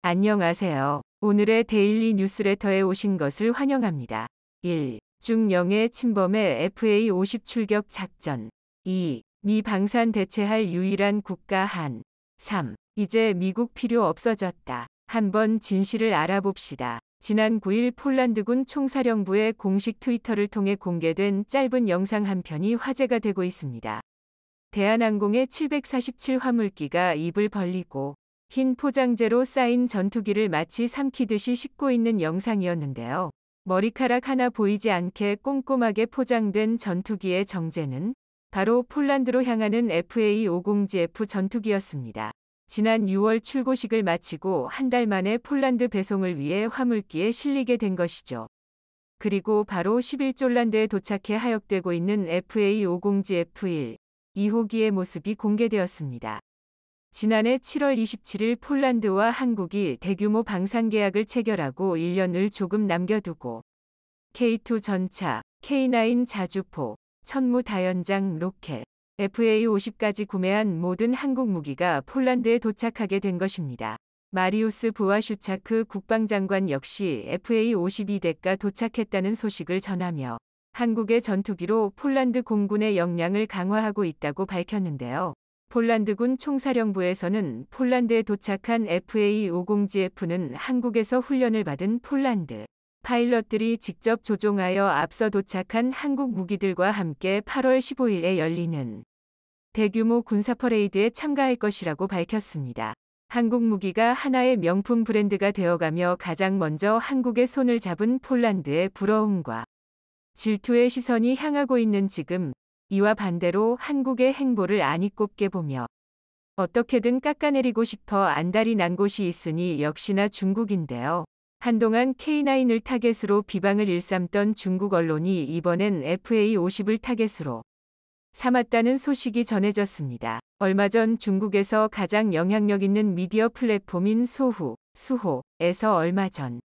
안녕하세요. 오늘의 데일리 뉴스레터에 오신 것을 환영합니다. 1. 중영의 침범에 FA-50 출격 작전. 2. 미 방산 대체할 유일한 국가 한. 3. 이제 미국 필요 없어졌다. 한번 진실을 알아봅시다. 지난 9일 폴란드군 총사령부의 공식 트위터를 통해 공개된 짧은 영상 한 편이 화제가 되고 있습니다. 대한항공의 747 화물기가 입을 벌리고 흰 포장재로 쌓인 전투기를 마치 삼키듯이 싣고 있는 영상이었는데요. 머리카락 하나 보이지 않게 꼼꼼하게 포장된 전투기의 정체는 바로 폴란드로 향하는 FA-50GF 전투기였습니다. 지난 6월 출고식을 마치고 한 달 만에 폴란드 배송을 위해 화물기에 실리게 된 것이죠. 그리고 바로 10일 폴란드에 도착해 하역되고 있는 FA-50GF1, 2호기의 모습이 공개되었습니다. 지난해 7월 27일 폴란드와 한국이 대규모 방산 계약을 체결하고 1년을 조금 남겨두고 K2 전차, K9 자주포, 천무 다연장 로켓, FA-50까지 구매한 모든 한국 무기가 폴란드에 도착하게 된 것입니다. 마리우스 부와슈차크 국방장관 역시 FA-52대가 도착했다는 소식을 전하며 한국의 전투기로 폴란드 공군의 역량을 강화하고 있다고 밝혔는데요. 폴란드군 총사령부에서는 폴란드에 도착한 FA-50GF는 한국에서 훈련을 받은 폴란드 파일럿들이 직접 조종하여 앞서 도착한 한국 무기들과 함께 8월 15일에 열리는 대규모 군사 퍼레이드에 참가할 것이라고 밝혔습니다. 한국 무기가 하나의 명품 브랜드가 되어가며 가장 먼저 한국의 손을 잡은 폴란드의 부러움과 질투의 시선이 향하고 있는 지금, 이와 반대로 한국의 행보를 아니 꼽게 보며 어떻게든 깎아내리고 싶어 안달이 난 곳이 있으니 역시나 중국인데요. 한동안 K9을 타겟으로 비방을 일삼던 중국 언론이 이번엔 FA-50을 타겟으로 삼았다는 소식이 전해졌습니다. 얼마 전 중국에서 가장 영향력 있는 미디어 플랫폼인 수호에서 얼마 전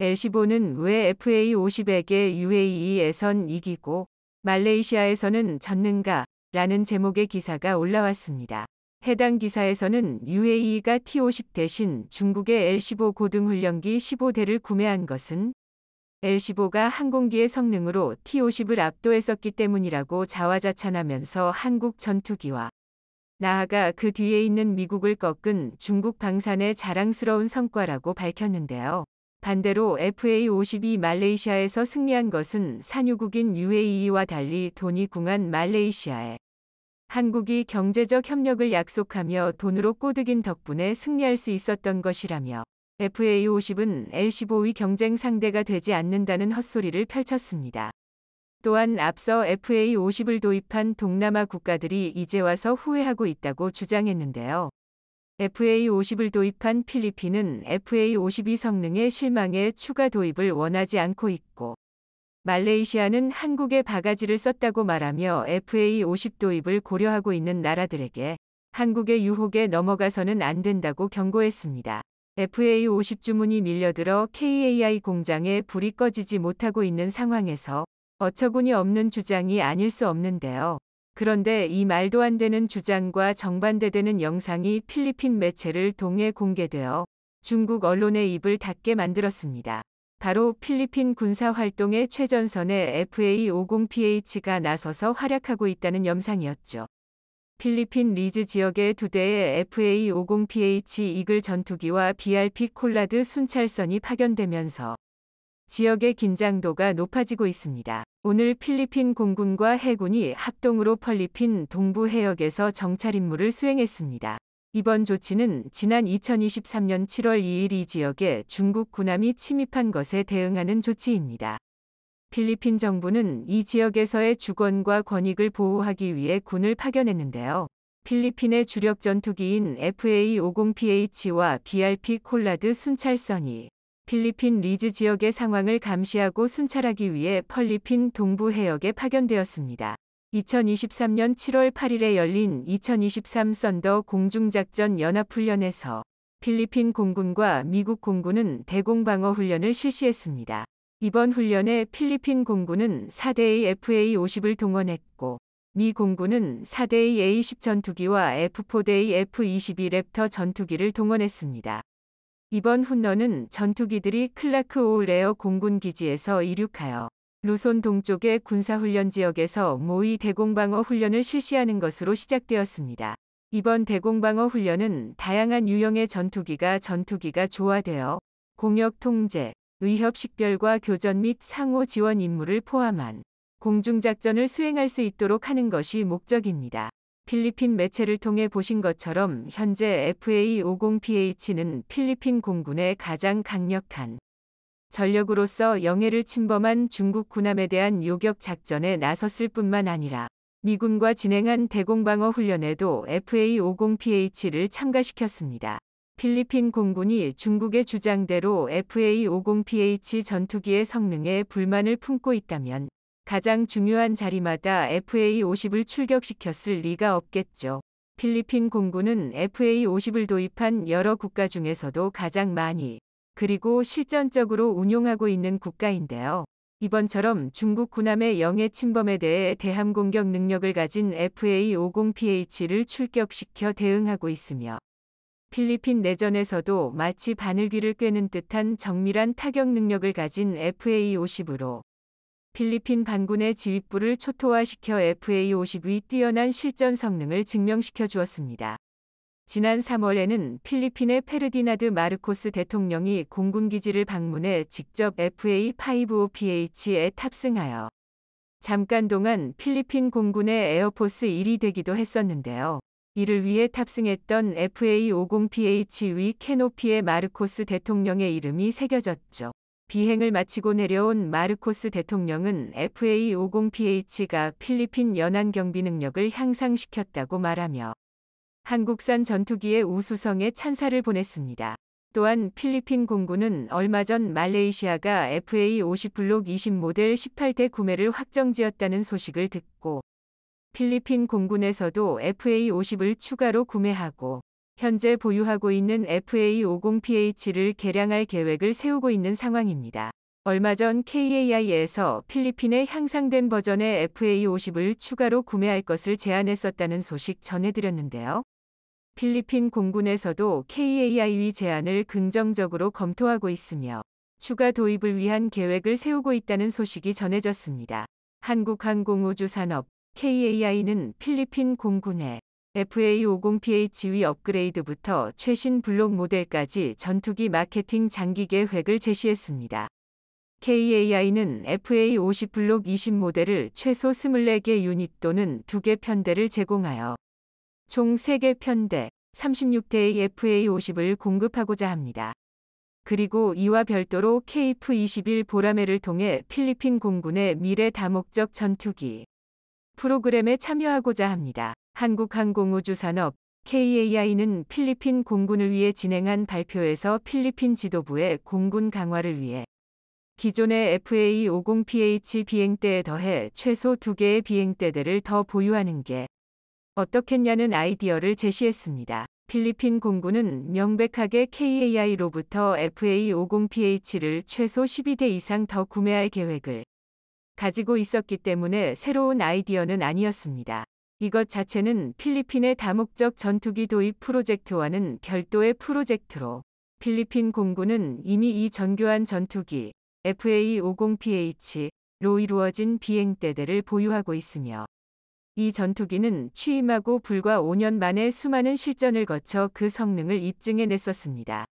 L15는 왜 FA-50에게 UAE에선 이기고 말레이시아에서는 졌는가? 라는 제목의 기사가 올라왔습니다. 해당 기사에서는 UAE가 T-50 대신 중국의 L-15 고등훈련기 15대를 구매한 것은 L-15가 항공기의 성능으로 T-50을 압도했었기 때문이라고 자화자찬하면서 한국 전투기와 나아가 그 뒤에 있는 미국을 꺾은 중국 방산의 자랑스러운 성과라고 밝혔는데요. 반대로 FA-50이 말레이시아에서 승리한 것은 산유국인 UAE와 달리 돈이 궁한 말레이시아에 한국이 경제적 협력을 약속하며 돈으로 꼬드긴 덕분에 승리할 수 있었던 것이라며 FA-50은 L-15의 경쟁 상대가 되지 않는다는 헛소리를 펼쳤습니다. 또한 앞서 FA-50을 도입한 동남아 국가들이 이제 와서 후회하고 있다고 주장했는데요. FA-50을 도입한 필리핀은 FA-52 성능의 실망에 추가 도입을 원하지 않고 있고 말레이시아는 한국의 바가지를 썼다고 말하며 FA-50 도입을 고려하고 있는 나라들에게 한국의 유혹에 넘어가서는 안 된다고 경고했습니다. FA-50 주문이 밀려들어 KAI 공장에 불이 꺼지지 못하고 있는 상황에서 어처구니 없는 주장이 아닐 수 없는데요. 그런데 이 말도 안 되는 주장과 정반대되는 영상이 필리핀 매체를 통해 공개되어 중국 언론의 입을 닫게 만들었습니다. 바로 필리핀 군사활동의 최전선에 FA-50PH가 나서서 활약하고 있다는 영상이었죠. 필리핀 리즈 지역의 두 대의 FA-50PH 이글 전투기와 BRP 콜라드 순찰선이 파견되면서 지역의 긴장도가 높아지고 있습니다. 오늘 필리핀 공군과 해군이 합동으로 필리핀 동부 해역에서 정찰 임무를 수행했습니다. 이번 조치는 지난 2023년 7월 2일 이 지역에 중국 군함이 침입한 것에 대응하는 조치입니다. 필리핀 정부는 이 지역에서의 주권과 권익을 보호하기 위해 군을 파견했는데요. 필리핀의 주력 전투기인 FA-50PH와 BRP 콜라드 순찰선이 필리핀 리즈 지역의 상황을 감시하고 순찰하기 위해 필리핀 동부 해역에 파견되었습니다. 2023년 7월 8일에 열린 2023 썬더 공중작전 연합훈련에서 필리핀 공군과 미국 공군은 대공방어 훈련을 실시했습니다. 이번 훈련에 필리핀 공군은 4대의 FA-50을 동원했고 미 공군은 4대의 A-10 전투기와 F4대의 F-22 랩터 전투기를 동원했습니다. 이번 훈련은 전투기들이 클라크 올 에어 공군 기지에서 이륙하여 루손 동쪽의 군사훈련 지역에서 모의 대공방어 훈련을 실시하는 것으로 시작되었습니다. 이번 대공방어 훈련은 다양한 유형의 전투기가 조화되어 공역 통제, 위협 식별과 교전 및 상호 지원 임무를 포함한 공중작전을 수행할 수 있도록 하는 것이 목적입니다. 필리핀 매체를 통해 보신 것처럼 현재 FA-50PH는 필리핀 공군의 가장 강력한 전력으로서 영해를 침범한 중국 군함에 대한 요격 작전에 나섰을 뿐만 아니라 미군과 진행한 대공방어 훈련에도 FA-50PH를 참가시켰습니다. 필리핀 공군이 중국의 주장대로 FA-50PH 전투기의 성능에 불만을 품고 있다면 가장 중요한 자리마다 FA-50을 출격시켰을 리가 없겠죠. 필리핀 공군은 FA-50을 도입한 여러 국가 중에서도 가장 많이 그리고 실전적으로 운용하고 있는 국가인데요. 이번처럼 중국 군함의 영해 침범에 대해 대함 공격 능력을 가진 FA-50PH를 출격시켜 대응하고 있으며 필리핀 내전에서도 마치 바늘귀를 꿰는 듯한 정밀한 타격 능력을 가진 FA-50으로 필리핀 반군의 지휘부를 초토화시켜 FA-50의 뛰어난 실전 성능을 증명시켜 주었습니다. 지난 3월에는 필리핀의 페르디나드 마르코스 대통령이 공군기지를 방문해 직접 FA-55PH에 탑승하여 잠깐 동안 필리핀 공군의 에어포스 1이 되기도 했었는데요. 이를 위해 탑승했던 FA-50PH 위 캐노피에 마르코스 대통령의 이름이 새겨졌죠. 비행을 마치고 내려온 마르코스 대통령은 FA-50PH가 필리핀 연안 경비 능력을 향상시켰다고 말하며 한국산 전투기의 우수성에 찬사를 보냈습니다. 또한 필리핀 공군은 얼마 전 말레이시아가 FA-50 블록 20 모델 18대 구매를 확정지었다는 소식을 듣고 필리핀 공군에서도 FA-50을 추가로 구매하고 현재 보유하고 있는 FA-50PH를 개량할 계획을 세우고 있는 상황입니다. 얼마 전 KAI에서 필리핀의 향상된 버전의 FA-50을 추가로 구매할 것을 제안했었다는 소식 전해드렸는데요. 필리핀 공군에서도 KAI의 제안을 긍정적으로 검토하고 있으며 추가 도입을 위한 계획을 세우고 있다는 소식이 전해졌습니다. 한국항공우주산업 KAI는 필리핀 공군의 FA-50PH 위 업그레이드부터 최신 블록 모델까지 전투기 마케팅 장기 계획을 제시했습니다. KAI는 FA-50 블록 20 모델을 최소 24개 유닛 또는 2개 편대를 제공하여 총 3개 편대, 36대의 FA-50을 공급하고자 합니다. 그리고 이와 별도로 KF-21 보라매를 통해 필리핀 공군의 미래 다목적 전투기 프로그램에 참여하고자 합니다. 한국항공우주산업 KAI는 필리핀 공군을 위해 진행한 발표에서 필리핀 지도부의 공군 강화를 위해 기존의 FA-50PH 비행대에 더해 최소 2개의 비행대들을 더 보유하는 게 어떻겠냐는 아이디어를 제시했습니다. 필리핀 공군은 명백하게 KAI로부터 FA-50PH를 최소 12대 이상 더 구매할 계획을 가지고 있었기 때문에 새로운 아이디어는 아니었습니다. 이것 자체는 필리핀의 다목적 전투기 도입 프로젝트와는 별도의 프로젝트로 필리핀 공군은 이미 이 정교한 전투기 FA-50PH로 이루어진 비행대들을 보유하고 있으며 이 전투기는 취임하고 불과 5년 만에 수많은 실전을 거쳐 그 성능을 입증해냈었습니다.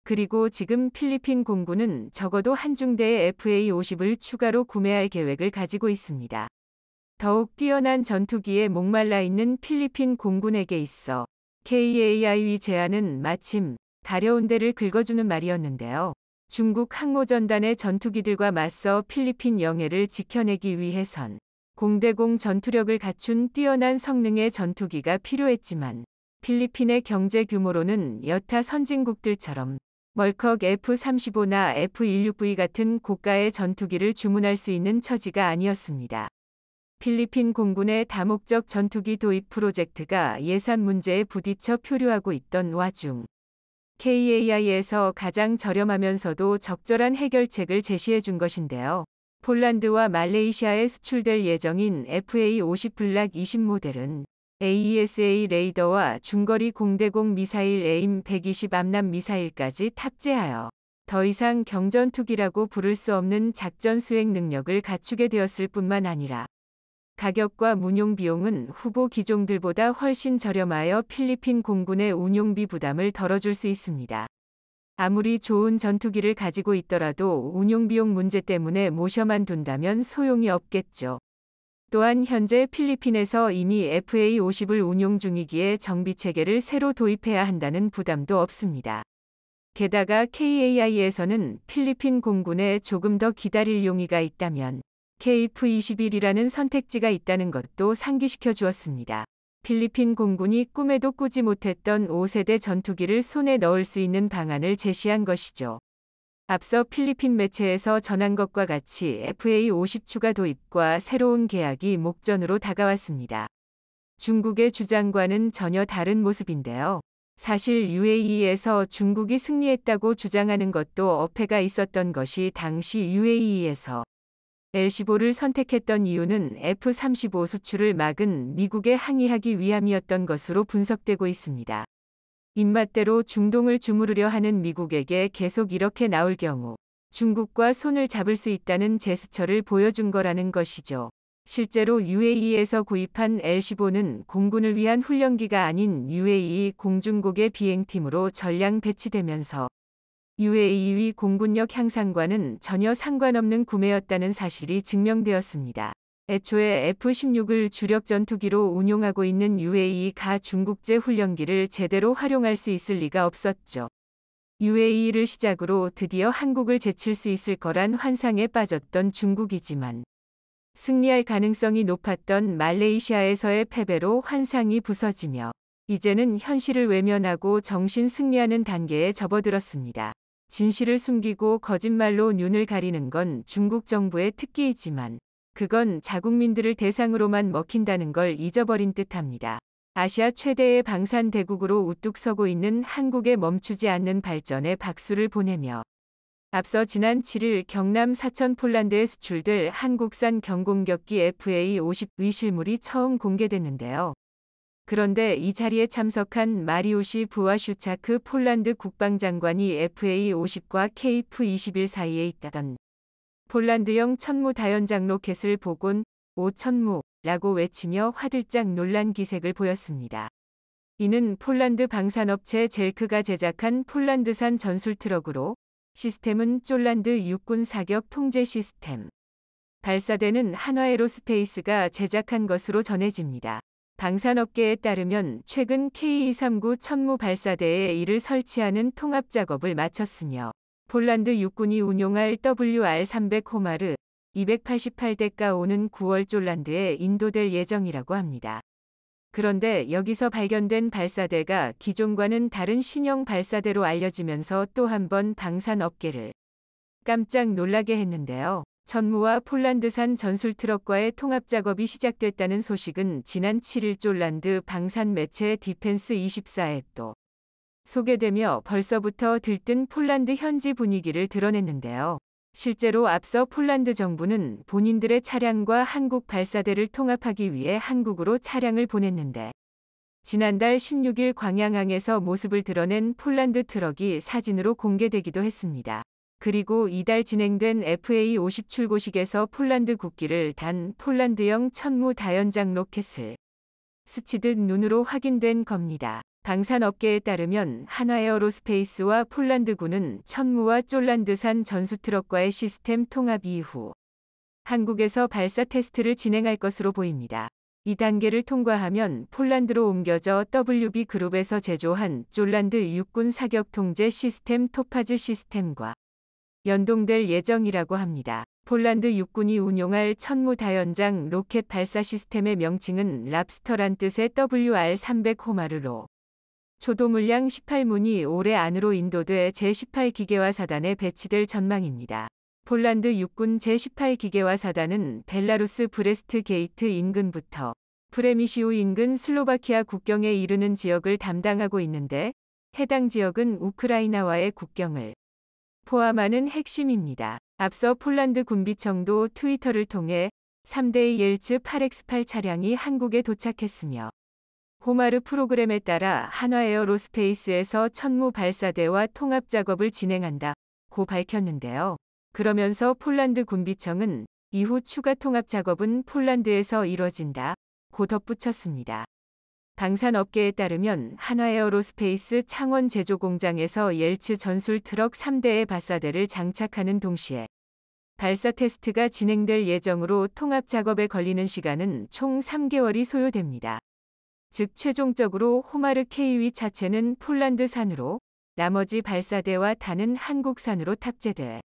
그리고 지금 필리핀 공군은 적어도 한 중대의 FA-50을 추가로 구매할 계획을 가지고 있습니다. 더욱 뛰어난 전투기에 목말라 있는 필리핀 공군에게 있어 KAI의 제안은 마침 가려운 데를 긁어주는 말이었는데요. 중국 항모전단의 전투기들과 맞서 필리핀 영해를 지켜내기 위해선 공대공 전투력을 갖춘 뛰어난 성능의 전투기가 필요했지만 필리핀의 경제 규모로는 여타 선진국들처럼 멀컥 F-35나 F-16V 같은 고가의 전투기를 주문할 수 있는 처지가 아니었습니다. 필리핀 공군의 다목적 전투기 도입 프로젝트가 예산 문제에 부딪혀 표류하고 있던 와중 KAI에서 가장 저렴하면서도 적절한 해결책을 제시해 준 것인데요. 폴란드와 말레이시아에 수출될 예정인 FA-50 블락 20 모델은 AESA 레이더와 중거리 공대공 미사일 AIM-120 암람 미사일까지 탑재하여 더 이상 경전투기라고 부를 수 없는 작전 수행 능력을 갖추게 되었을 뿐만 아니라 가격과 운용 비용은 후보 기종들보다 훨씬 저렴하여 필리핀 공군의 운용비 부담을 덜어줄 수 있습니다. 아무리 좋은 전투기를 가지고 있더라도 운용비용 문제 때문에 모셔만 둔다면 소용이 없겠죠. 또한 현재 필리핀에서 이미 FA-50을 운용 중이기에 정비체계를 새로 도입해야 한다는 부담도 없습니다. 게다가 KAI에서는 필리핀 공군에 조금 더 기다릴 용의가 있다면 KF-21이라는 선택지가 있다는 것도 상기시켜 주었습니다. 필리핀 공군이 꿈에도 꾸지 못했던 5세대 전투기를 손에 넣을 수 있는 방안을 제시한 것이죠. 앞서 필리핀 매체에서 전한 것과 같이 FA-50 추가 도입과 새로운 계약이 목전으로 다가왔습니다. 중국의 주장과는 전혀 다른 모습인데요. 사실 UAE에서 중국이 승리했다고 주장하는 것도 어폐가 있었던 것이 당시 UAE에서 L-15를 선택했던 이유는 F-35 수출을 막은 미국에 항의하기 위함이었던 것으로 분석되고 있습니다. 입맛대로 중동을 주무르려 하는 미국에게 계속 이렇게 나올 경우 중국과 손을 잡을 수 있다는 제스처를 보여준 거라는 것이죠. 실제로 UAE에서 구입한 L-15는 공군을 위한 훈련기가 아닌 UAE 공중고개 비행팀으로 전량 배치되면서 UAE 공군력 향상과는 전혀 상관없는 구매였다는 사실이 증명되었습니다. 애초에 F-16을 주력 전투기로 운용하고 있는 UAE가 중국제 훈련기를 제대로 활용할 수 있을 리가 없었죠. UAE를 시작으로 드디어 한국을 제칠 수 있을 거란 환상에 빠졌던 중국이지만 승리할 가능성이 높았던 말레이시아에서의 패배로 환상이 부서지며 이제는 현실을 외면하고 정신 승리하는 단계에 접어들었습니다. 진실을 숨기고 거짓말로 눈을 가리는 건 중국 정부의 특기이지만 그건 자국민들을 대상으로만 먹힌다는 걸 잊어버린 듯합니다. 아시아 최대의 방산 대국으로 우뚝 서고 있는 한국에 멈추지 않는 발전에 박수를 보내며 앞서 지난 7일 경남 사천 폴란드에 수출될 한국산 경공격기 FA-50의 실물이 처음 공개됐는데요. 그런데 이 자리에 참석한 마리우시 부와슈차크 폴란드 국방장관이 FA-50과 KF-21 사이에 있다던 폴란드형 천무 다연장 로켓을 보곤 오 천무라고 외치며 화들짝 놀란 기색을 보였습니다. 이는 폴란드 방산업체 젤크가 제작한 폴란드산 전술 트럭으로 시스템은 쫄란드 육군 사격 통제 시스템. 발사대는 한화에로스페이스가 제작한 것으로 전해집니다. 방산업계에 따르면 최근 K239 천무 발사대에 이를 설치하는 통합 작업을 마쳤으며 폴란드 육군이 운용할 WR-300 호마르 288대가 오는 9월 쫄란드에 인도될 예정이라고 합니다. 그런데 여기서 발견된 발사대가 기존과는 다른 신형 발사대로 알려지면서 또 한 번 방산업계를 깜짝 놀라게 했는데요. 천무와 폴란드산 전술 트럭과의 통합 작업이 시작됐다는 소식은 지난 7일 쫄란드 방산 매체 디펜스 24에 또 소개되며 벌써부터 들뜬 폴란드 현지 분위기를 드러냈는데요. 실제로 앞서 폴란드 정부는 본인들의 차량과 한국 발사대를 통합하기 위해 한국으로 차량을 보냈는데 지난달 16일 광양항에서 모습을 드러낸 폴란드 트럭이 사진으로 공개되기도 했습니다. 그리고 이달 진행된 FA-50 출고식에서 폴란드 국기를 단 폴란드형 천무 다연장 로켓을 스치듯 눈으로 확인된 겁니다. 방산업계에 따르면 한화에어로스페이스와 폴란드군은 천무와 쫄란드산 전수트럭과의 시스템 통합 이후 한국에서 발사 테스트를 진행할 것으로 보입니다. 이 단계를 통과하면 폴란드로 옮겨져 WB그룹에서 제조한 쫄란드 육군 사격 통제 시스템 토파즈 시스템과 연동될 예정이라고 합니다. 폴란드 육군이 운용할 천무 다연장 로켓 발사 시스템의 명칭은 랍스터란 뜻의 WR-300 호마르로 초도 물량 18문이 올해 안으로 인도돼 제18기계화 사단에 배치될 전망입니다. 폴란드 육군 제18기계화 사단은 벨라루스 브레스트 게이트 인근부터 프레미시우 인근 슬로바키아 국경에 이르는 지역을 담당하고 있는데 해당 지역은 우크라이나와의 국경을 포함하는 핵심입니다. 앞서 폴란드 군비청도 트위터를 통해 3대의 옐츠 8X8 차량이 한국에 도착했으며 호마르 프로그램에 따라 한화에어로스페이스에서 천무 발사대와 통합 작업을 진행한다고 밝혔는데요. 그러면서 폴란드 군비청은 이후 추가 통합 작업은 폴란드에서 이뤄진다고 덧붙였습니다. 방산업계에 따르면 한화에어로스페이스 창원 제조공장에서 옐츠 전술 트럭 3대의 발사대를 장착하는 동시에 발사 테스트가 진행될 예정으로 통합 작업에 걸리는 시간은 총 3개월이 소요됩니다. 즉 최종적으로 호마르 K위 차체는 폴란드산으로 나머지 발사대와 탄은 한국산으로 탑재돼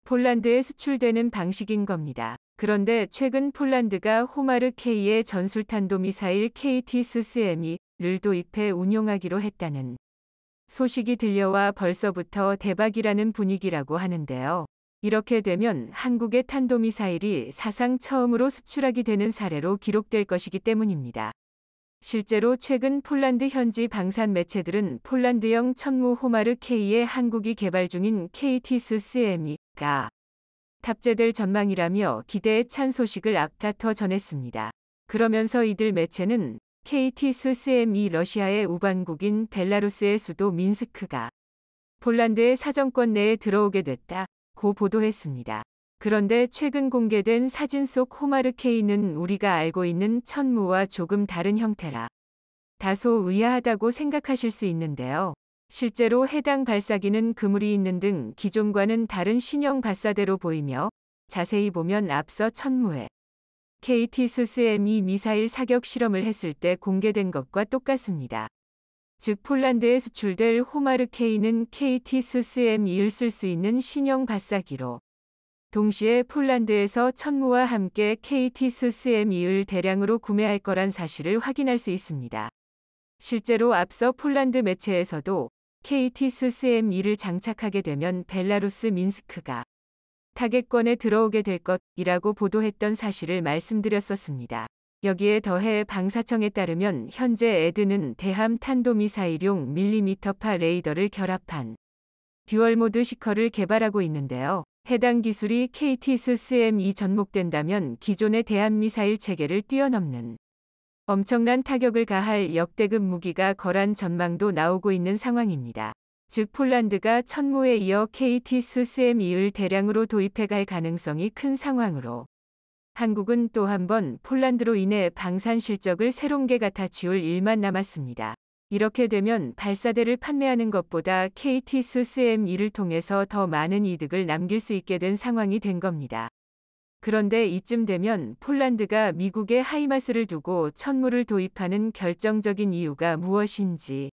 폴란드에 수출되는 방식인 겁니다. 그런데 최근 폴란드가 호마르 K의 전술탄도미사일 KT-SSME를 도입해 운용하기로 했다는 소식이 들려와 벌써부터 대박이라는 분위기라고 하는데요. 이렇게 되면 한국의 탄도미사일이 사상 처음으로 수출하게 되는 사례로 기록될 것이기 때문입니다. 실제로 최근 폴란드 현지 방산 매체들은 폴란드형 천무 호마르 K의 한국이 개발 중인 KT-SSME가 탑재될 전망이라며 기대에 찬 소식을 앞다퉈 전했습니다. 그러면서 이들 매체는 KT-SSME 러시아의 우방국인 벨라루스의 수도 민스크가 폴란드의 사정권 내에 들어오게 됐다고 보도했습니다. 그런데 최근 공개된 사진 속 호마르 K는 우리가 알고 있는 천무와 조금 다른 형태라 다소 의아하다고 생각하실 수 있는데요. 실제로 해당 발사기는 그물이 있는 등 기존과는 다른 신형 발사대로 보이며 자세히 보면 앞서 천무에 KT-SSME 미사일 사격 실험을 했을 때 공개된 것과 똑같습니다. 즉 폴란드에 수출될 호마르 K는 KT-SSME를 쓸 수 있는 신형 발사기로 동시에 폴란드에서 천무와 함께 KT-SSME를 대량으로 구매할 거란 사실을 확인할 수 있습니다. 실제로 앞서 폴란드 매체에서도 KT-SSME를 장착하게 되면 벨라루스 민스크가 타겟권에 들어오게 될 것이라고 보도했던 사실을 말씀드렸었습니다. 여기에 더해 방사청에 따르면 현재 에드는 대함 탄도미사일용 밀리미터파 레이더를 결합한 듀얼모드 시커를 개발하고 있는데요. 해당 기술이 KT-SSME 접목된다면 기존의 대함미사일 체계를 뛰어넘는 엄청난 타격을 가할 역대급 무기가 거란 전망도 나오고 있는 상황입니다. 즉 폴란드가 천무에 이어 KT-SSME를 대량으로 도입해갈 가능성이 큰 상황으로 한국은 또 한 번 폴란드로 인해 방산 실적을 새롭게 갖다치울 일만 남았습니다. 이렇게 되면 발사대를 판매하는 것보다 KT-SSME를 통해서 더 많은 이득을 남길 수 있게 된 상황이 된 겁니다. 그런데 이쯤 되면 폴란드가 미국의 하이마스를 두고 천무를 도입하는 결정적인 이유가 무엇인지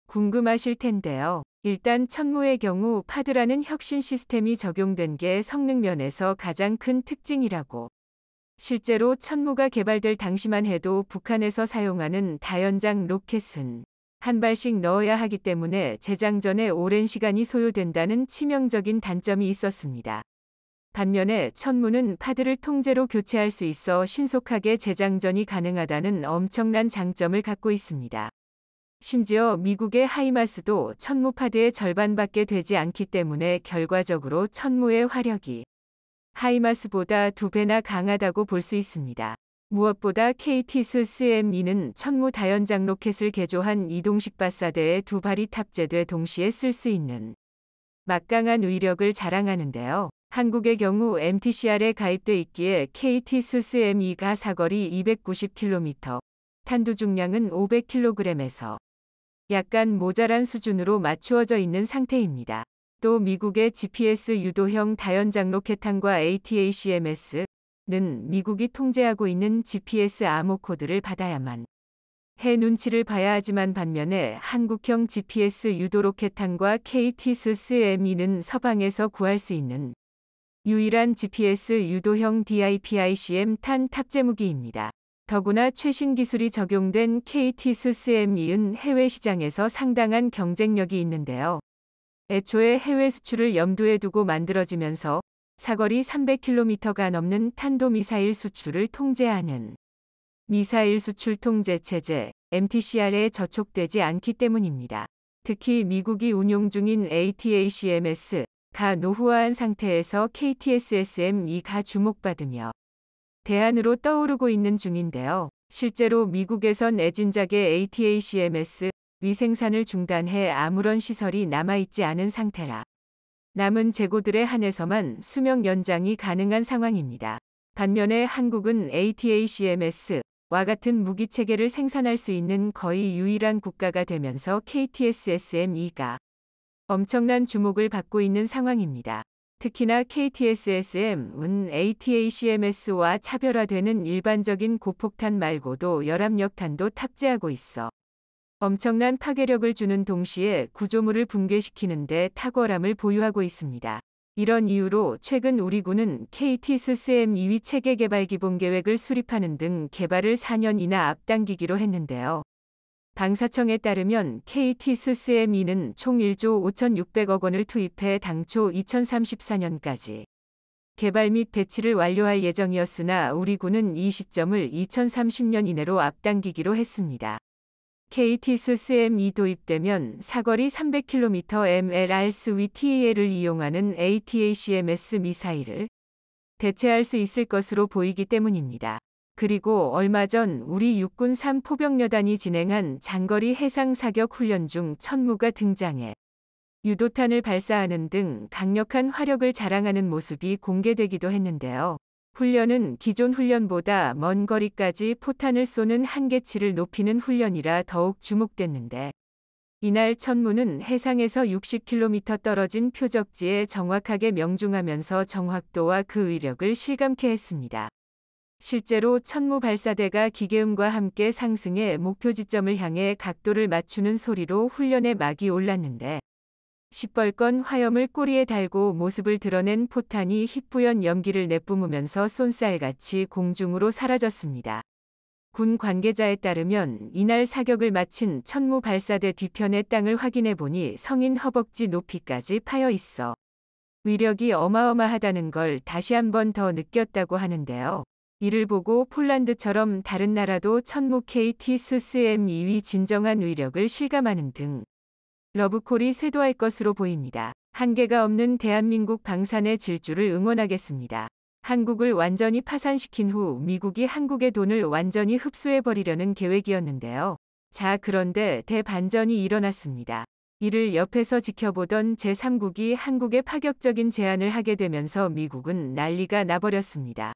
궁금하실 텐데요. 일단 천무의 경우 파드라는 혁신 시스템이 적용된 게 성능 면에서 가장 큰 특징이라고. 실제로 천무가 개발될 당시만 해도 북한에서 사용하는 다연장 로켓은 한 발씩 넣어야 하기 때문에 제장전에 오랜 시간이 소요된다는 치명적인 단점이 있었습니다. 반면에 천무는 파드를 통째로 교체할 수 있어 신속하게 재장전이 가능하다는 엄청난 장점을 갖고 있습니다. 심지어 미국의 하이마스도 천무 파드의 절반밖에 되지 않기 때문에 결과적으로 천무의 화력이 하이마스보다 2배나 강하다고 볼 수 있습니다. 무엇보다 KT-SSME는 천무 다연장 로켓을 개조한 이동식 발사대에 2발이 탑재돼 동시에 쓸 수 있는 막강한 위력을 자랑하는데요. 한국의 경우 MTCR에 가입돼 있기에 KT-SSME가 사거리 290km, 탄두 중량은 500kg에서 약간 모자란 수준으로 맞추어져 있는 상태입니다. 또 미국의 GPS 유도형 다연장 로켓탄과 ATACMS는 미국이 통제하고 있는 GPS 암호 코드를 받아야만 해 눈치를 봐야 하지만 반면에 한국형 GPS 유도 로켓탄과 KT-SSME는 서방에서 구할 수 있는 유일한 GPS 유도형 DIPICM 탄 탑재 무기입니다. 더구나 최신 기술이 적용된 KT-SSME는 해외 시장에서 상당한 경쟁력이 있는데요. 애초에 해외 수출을 염두에 두고 만들어지면서 사거리 300km가 넘는 탄도미사일 수출을 통제하는 미사일 수출 통제 체제 MTCR에 저촉되지 않기 때문입니다. 특히 미국이 운용 중인 ATACMS가 노후화한 상태에서 KT-SSME가 주목받으며 대안으로 떠오르고 있는 중인데요. 실제로 미국에선 애진작의 ATACMS 위생산을 중단해 아무런 시설이 남아있지 않은 상태라 남은 재고들에 한해서만 수명 연장이 가능한 상황입니다. 반면에 한국은 ATACMS와 같은 무기 체계를 생산할 수 있는 거의 유일한 국가가 되면서 KTSSM-2가 엄청난 주목을 받고 있는 상황입니다. 특히나 KTSSM은 ATACMS와 차별화되는 일반적인 고폭탄 말고도 열압력탄도 탑재하고 있어 엄청난 파괴력을 주는 동시에 구조물을 붕괴시키는 데 탁월함을 보유하고 있습니다. 이런 이유로 최근 우리 군은 KTSSM-2 체계 개발 기본 계획을 수립하는 등 개발을 4년이나 앞당기기로 했는데요. 방사청에 따르면 KTSSM-2는 총 1조 5,600억 원을 투입해 당초 2034년까지 개발 및 배치를 완료할 예정이었으나 우리 군은 이 시점을 2030년 이내로 앞당기기로 했습니다. KTSSM-2 도입되면 사거리 300km MLRSVTAL을 이용하는 ATACMS 미사일을 대체할 수 있을 것으로 보이기 때문입니다. 그리고 얼마 전 우리 육군 3포병여단이 진행한 장거리 해상 사격 훈련 중 천무가 등장해 유도탄을 발사하는 등 강력한 화력을 자랑하는 모습이 공개되기도 했는데요. 훈련은 기존 훈련보다 먼 거리까지 포탄을 쏘는 한계치를 높이는 훈련이라 더욱 주목됐는데 이날 천무는 해상에서 60km 떨어진 표적지에 정확하게 명중하면서 정확도와 그 위력을 실감케 했습니다. 실제로 천무 발사대가 기계음과 함께 상승해 목표 지점을 향해 각도를 맞추는 소리로 훈련에 막이 올랐는데 시뻘건 화염을 꼬리에 달고 모습을 드러낸 포탄이 희뿌연 연기를 내뿜으면서 쏜살같이 공중으로 사라졌습니다. 군 관계자에 따르면 이날 사격을 마친 천무 발사대 뒤편의 땅을 확인해 보니 성인 허벅지 높이까지 파여 있어 위력이 어마어마하다는 걸 다시 한 번 더 느꼈다고 하는데요. 이를 보고 폴란드처럼 다른 나라도 천무 KTSSM-2위 진정한 위력을 실감하는 등 러브콜이 쇄도할 것으로 보입니다. 한계가 없는 대한민국 방산의 질주를 응원하겠습니다. 한국을 완전히 파산시킨 후 미국이 한국의 돈을 완전히 흡수해버리려는 계획이었는데요. 자, 그런데 대반전이 일어났습니다. 이를 옆에서 지켜보던 제3국이 한국에 파격적인 제안을 하게 되면서 미국은 난리가 나버렸습니다.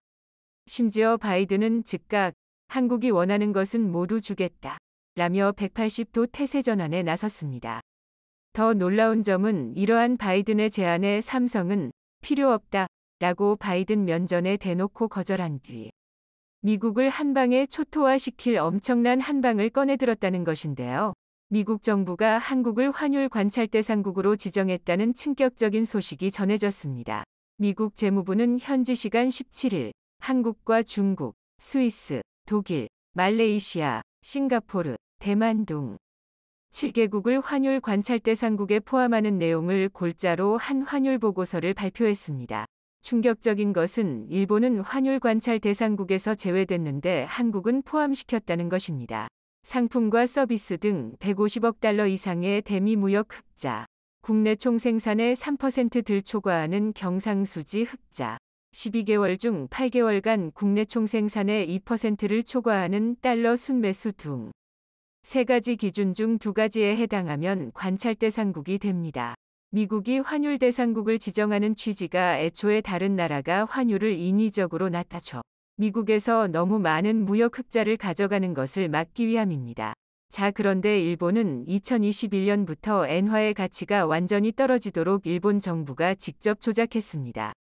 심지어 바이든은 즉각 한국이 원하는 것은 모두 주겠다 라며 180도 태세 전환에 나섰습니다. 더 놀라운 점은 이러한 바이든의 제안에 삼성은 필요 없다 라고 바이든 면전에 대놓고 거절한 뒤 미국을 한방에 초토화시킬 엄청난 한방을 꺼내들었다는 것인데요. 미국 정부가 한국을 환율 관찰 대상국으로 지정했다는 충격적인 소식이 전해졌습니다. 미국 재무부는 현지 시간 17일 한국과 중국, 스위스, 독일, 말레이시아, 싱가포르, 대만 등 7개국을 환율 관찰 대상국에 포함하는 내용을 골자로 한 환율 보고서를 발표했습니다. 충격적인 것은 일본은 환율 관찰 대상국에서 제외됐는데 한국은 포함시켰다는 것입니다. 상품과 서비스 등 150억 달러 이상의 대미 무역 흑자, 국내 총생산의 3%를 초과하는 경상수지 흑자, 12개월 중 8개월간 국내 총생산의 2%를 초과하는 달러 순매수 등 3가지 기준 중 2가지에 해당하면 관찰 대상국이 됩니다. 미국이 환율 대상국을 지정하는 취지가 애초에 다른 나라가 환율을 인위적으로 낮춰 미국에서 너무 많은 무역 흑자를 가져가는 것을 막기 위함입니다. 자, 그런데 일본은 2021년부터 엔화의 가치가 완전히 떨어지도록 일본 정부가 직접 조작했습니다.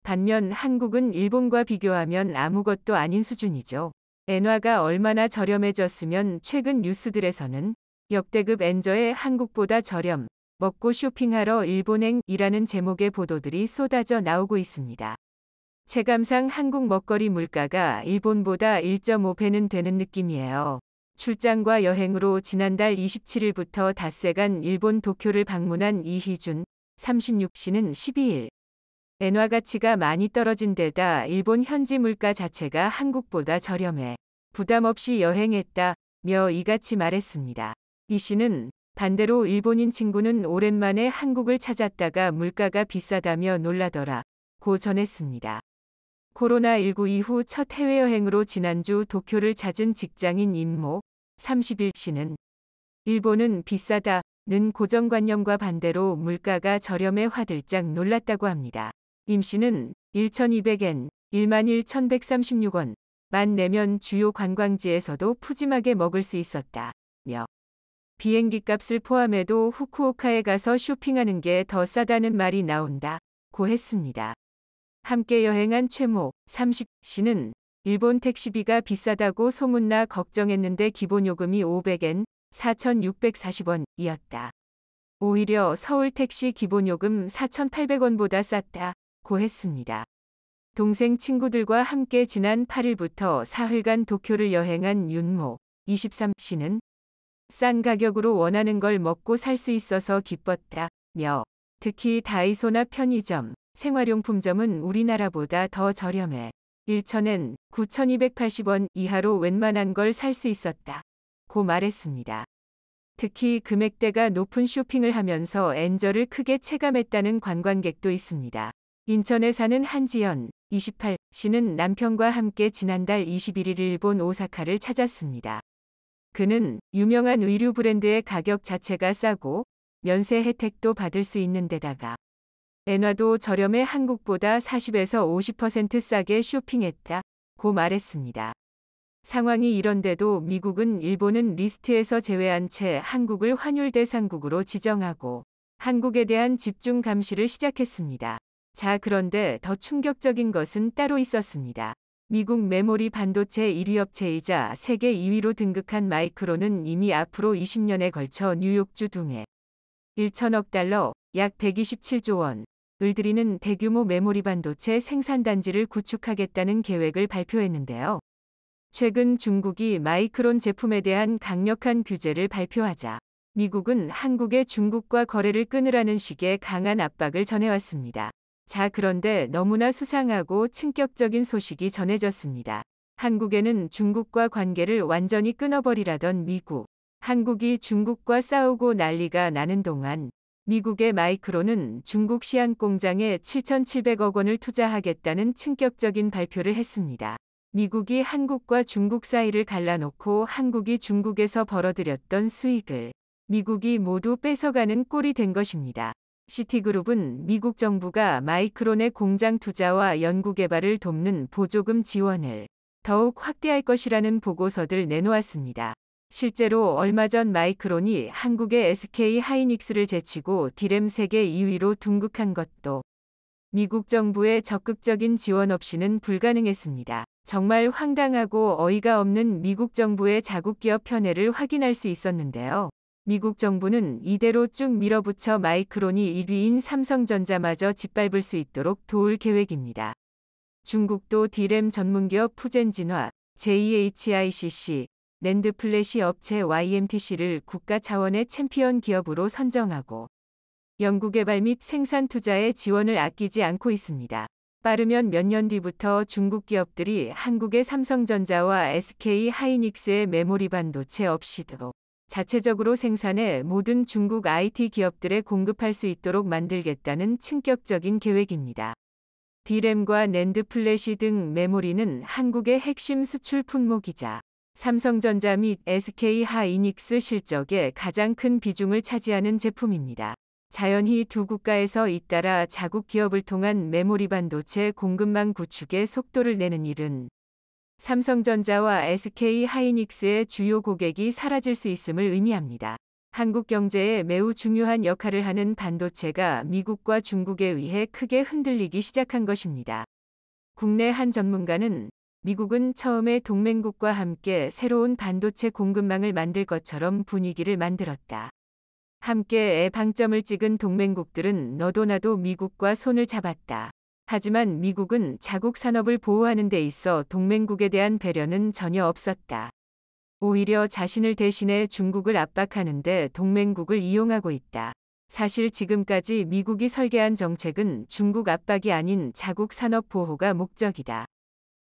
반면 한국은 일본과 비교하면 아무것도 아닌 수준이죠. 엔화가 얼마나 저렴해졌으면 최근 뉴스들에서는 역대급 엔저에 한국보다 저렴, 먹고 쇼핑하러 일본행이라는 제목의 보도들이 쏟아져 나오고 있습니다. 체감상 한국 먹거리 물가가 일본보다 1.5배는 되는 느낌이에요. 출장과 여행으로 지난달 27일부터 닷새간 일본 도쿄를 방문한 이희준 36씨는 12일 엔화 가치가 많이 떨어진 데다 일본 현지 물가 자체가 한국보다 저렴해 부담 없이 여행했다며 이같이 말했습니다. 이 씨는 반대로 일본인 친구는 오랜만에 한국을 찾았다가 물가가 비싸다며 놀라더라고 전했습니다. 코로나19 이후 첫 해외여행으로 지난주 도쿄를 찾은 직장인 임모 31씨는 일본은 비싸다는 고정관념과 반대로 물가가 저렴해 화들짝 놀랐다고 합니다. 임 씨는 1,200엔, 11,136원 만 내면 주요 관광지에서도 푸짐하게 먹을 수 있었다며 비행기값을 포함해도 후쿠오카에 가서 쇼핑하는 게 더 싸다는 말이 나온다고 했습니다. 함께 여행한 최모 30씨는 일본 택시비가 비싸다고 소문나 걱정했는데 기본 요금이 500엔 4,640원이었다. 오히려 서울 택시 기본 요금 4,800원보다 쌌다고 했습니다. 동생 친구들과 함께 지난 8일부터 사흘간 도쿄를 여행한 윤모 23씨는 싼 가격으로 원하는 걸 먹고 살 수 있어서 기뻤다며 특히 다이소나 편의점, 생활용품점은 우리나라보다 더 저렴해 1,000엔 9,280원 이하로 웬만한 걸 살 수 있었다고 말했습니다. 특히 금액대가 높은 쇼핑을 하면서 엔저를 크게 체감했다는 관광객도 있습니다. 인천에 사는 한지연 28씨는 남편과 함께 지난달 21일 일본 오사카를 찾았습니다. 그는 유명한 의류 브랜드의 가격 자체가 싸고 면세 혜택도 받을 수 있는 데다가 엔화도 저렴해 한국보다 40에서 50% 싸게 쇼핑했다고 말했습니다. 상황이 이런데도 미국은 일본은 리스트에서 제외한 채 한국을 환율 대상국으로 지정하고 한국에 대한 집중 감시를 시작했습니다. 자, 그런데 더 충격적인 것은 따로 있었습니다. 미국 메모리 반도체 1위 업체이자 세계 2위로 등극한 마이크론은 이미 앞으로 20년에 걸쳐 뉴욕주 등에 1천억 달러, 약 127조 원을 들이는 대규모 메모리 반도체 생산단지를 구축하겠다는 계획을 발표했는데요. 최근 중국이 마이크론 제품에 대한 강력한 규제를 발표하자 미국은 한국의 중국과 거래를 끊으라는 식의 강한 압박을 전해왔습니다. 자, 그런데 너무나 수상하고 충격적인 소식이 전해졌습니다. 한국에는 중국과 관계를 완전히 끊어버리라던 미국. 한국이 중국과 싸우고 난리가 나는 동안 미국의 마이크론은 중국 시안 공장에 7,700억 원을 투자하겠다는 충격적인 발표를 했습니다. 미국이 한국과 중국 사이를 갈라놓고 한국이 중국에서 벌어들였던 수익을 미국이 모두 뺏어가는 꼴이 된 것입니다. 시티그룹은 미국 정부가 마이크론의 공장 투자와 연구개발을 돕는 보조금 지원을 더욱 확대할 것이라는 보고서를 내놓았습니다. 실제로 얼마 전 마이크론이 한국의 SK 하이닉스를 제치고 디램 세계 2위로 등극한 것도 미국 정부의 적극적인 지원 없이는 불가능했습니다. 정말 황당하고 어이가 없는 미국 정부의 자국 기업 편애를 확인할 수 있었는데요. 미국 정부는 이대로 쭉 밀어붙여 마이크론이 1위인 삼성전자마저 짓밟을 수 있도록 도울 계획입니다. 중국도 디램 전문기업 푸젠진화, JHICC, 낸드 플래시 업체 YMTC를 국가 차원의 챔피언 기업으로 선정하고 연구개발 및 생산 투자에 지원을 아끼지 않고 있습니다. 빠르면 몇 년 뒤부터 중국 기업들이 한국의 삼성전자와 SK 하이닉스의 메모리 반도체 없이도 자체적으로 생산해 모든 중국 IT 기업들에 공급할 수 있도록 만들겠다는 충격적인 계획입니다. 디램과 낸드 플래시 등 메모리는 한국의 핵심 수출 품목이자 삼성전자 및 SK 하이닉스 실적의 가장 큰 비중을 차지하는 제품입니다. 자연히 두 국가에서 잇따라 자국 기업을 통한 메모리 반도체 공급망 구축에 속도를 내는 일은 삼성전자와 SK 하이닉스의 주요 고객이 사라질 수 있음을 의미합니다. 한국 경제에 매우 중요한 역할을 하는 반도체가 미국과 중국에 의해 크게 흔들리기 시작한 것입니다. 국내 한 전문가는 미국은 처음에 동맹국과 함께 새로운 반도체 공급망을 만들 것처럼 분위기를 만들었다. 함께 방점을 찍은 동맹국들은 너도 나도 미국과 손을 잡았다. 하지만 미국은 자국 산업을 보호하는 데 있어 동맹국에 대한 배려는 전혀 없었다. 오히려 자신을 대신해 중국을 압박하는데 동맹국을 이용하고 있다. 사실 지금까지 미국이 설계한 정책은 중국 압박이 아닌 자국 산업 보호가 목적이다.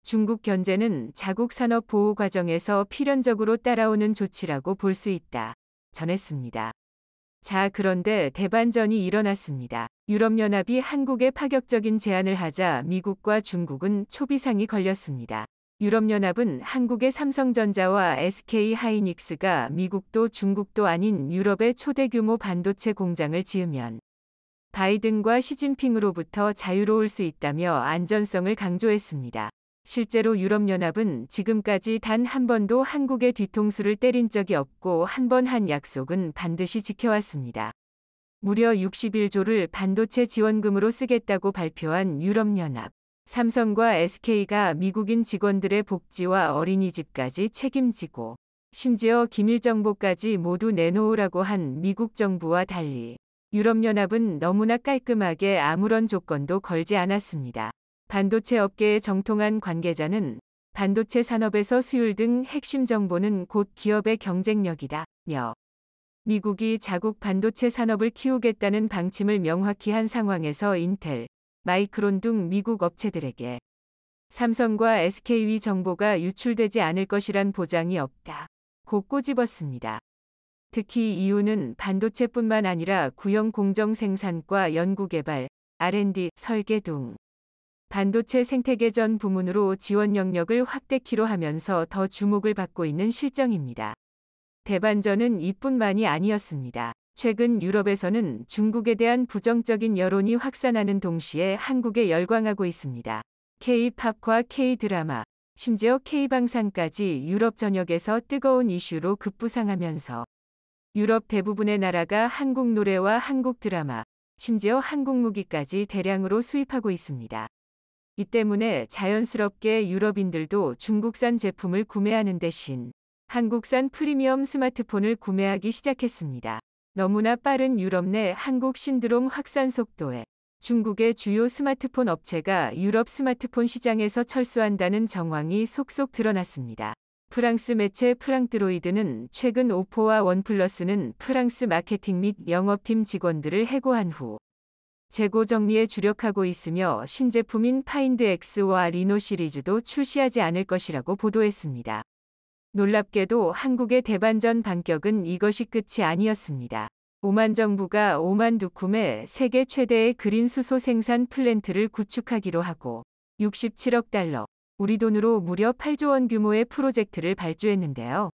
중국 견제는 자국 산업 보호 과정에서 필연적으로 따라오는 조치라고 볼 수 있다. 전했습니다. 자, 그런데 대반전이 일어났습니다. 유럽연합이 한국에 파격적인 제안을 하자 미국과 중국은 초비상이 걸렸습니다. 유럽연합은 한국의 삼성전자와 SK 하이닉스가 미국도 중국도 아닌 유럽의 초대 규모 반도체 공장을 지으면 바이든과 시진핑으로부터 자유로울 수 있다며 안전성을 강조했습니다. 실제로 유럽연합은 지금까지 단 한 번도 한국의 뒤통수를 때린 적이 없고 한 번 한 약속은 반드시 지켜왔습니다. 무려 61조를 반도체 지원금으로 쓰겠다고 발표한 유럽연합. 삼성과 SK가 미국인 직원들의 복지와 어린이집까지 책임지고 심지어 기밀 정보까지 모두 내놓으라고 한 미국 정부와 달리 유럽연합은 너무나 깔끔하게 아무런 조건도 걸지 않았습니다. 반도체 업계에 정통한 관계자는 반도체 산업에서 수율 등 핵심 정보는 곧 기업의 경쟁력이다며 미국이 자국 반도체 산업을 키우겠다는 방침을 명확히 한 상황에서 인텔, 마이크론 등 미국 업체들에게 삼성과 SK의 정보가 유출되지 않을 것이란 보장이 없다고 꼬집었습니다. 특히 이유는 반도체뿐만 아니라 구형 공정 생산과 연구개발, R&D, 설계 등 반도체 생태계 전 부문으로 지원 영역을 확대키로 하면서 더 주목을 받고 있는 실정입니다. 대반전은 이뿐만이 아니었습니다. 최근 유럽에서는 중국에 대한 부정적인 여론이 확산하는 동시에 한국에 열광하고 있습니다. K-팝과 K-드라마, 심지어 K-방산까지 유럽 전역에서 뜨거운 이슈로 급부상하면서 유럽 대부분의 나라가 한국 노래와 한국 드라마, 심지어 한국 무기까지 대량으로 수입하고 있습니다. 이 때문에 자연스럽게 유럽인들도 중국산 제품을 구매하는 대신 한국산 프리미엄 스마트폰을 구매하기 시작했습니다. 너무나 빠른 유럽 내 한국 신드롬 확산 속도에 중국의 주요 스마트폰 업체가 유럽 스마트폰 시장에서 철수한다는 정황이 속속 드러났습니다. 프랑스 매체 프랑드로이드는 최근 오포와 원플러스는 프랑스 마케팅 및 영업팀 직원들을 해고한 후 재고 정리에 주력하고 있으며 신제품인 파인드 X와 리노 시리즈도 출시하지 않을 것이라고 보도했습니다. 놀랍게도 한국의 대반전 반격은 이것이 끝이 아니었습니다. 오만 정부가 오만 두쿰에 세계 최대의 그린 수소 생산 플랜트를 구축하기로 하고 67억 달러, 우리 돈으로 무려 8조 원 규모의 프로젝트를 발주했는데요.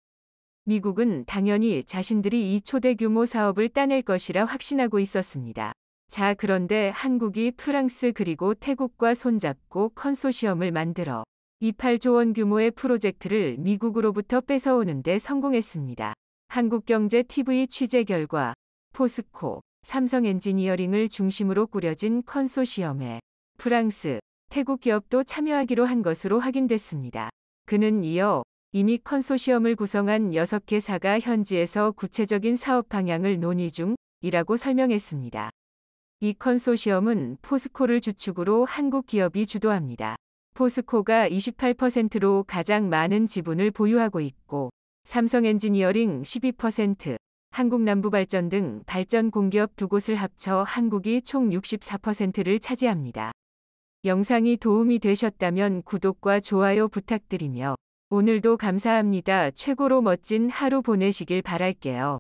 미국은 당연히 자신들이 이 초대 규모 사업을 따낼 것이라 확신하고 있었습니다. 자, 그런데 한국이 프랑스 그리고 태국과 손잡고 컨소시엄을 만들어 이 8조 원 규모의 프로젝트를 미국으로부터 뺏어오는 데 성공했습니다. 한국경제TV 취재 결과 포스코, 삼성 엔지니어링을 중심으로 꾸려진 컨소시엄에 프랑스, 태국 기업도 참여하기로 한 것으로 확인됐습니다. 그는 이어 이미 컨소시엄을 구성한 6개사가 현지에서 구체적인 사업 방향을 논의 중이라고 설명했습니다. 이 컨소시엄은 포스코를 주축으로 한국 기업이 주도합니다. 포스코가 28%로 가장 많은 지분을 보유하고 있고 삼성 엔지니어링 12%, 한국남부발전 등 발전 공기업 두 곳을 합쳐 한국이 총 64%를 차지합니다. 영상이 도움이 되셨다면 구독과 좋아요 부탁드리며 오늘도 감사합니다. 최고로 멋진 하루 보내시길 바랄게요.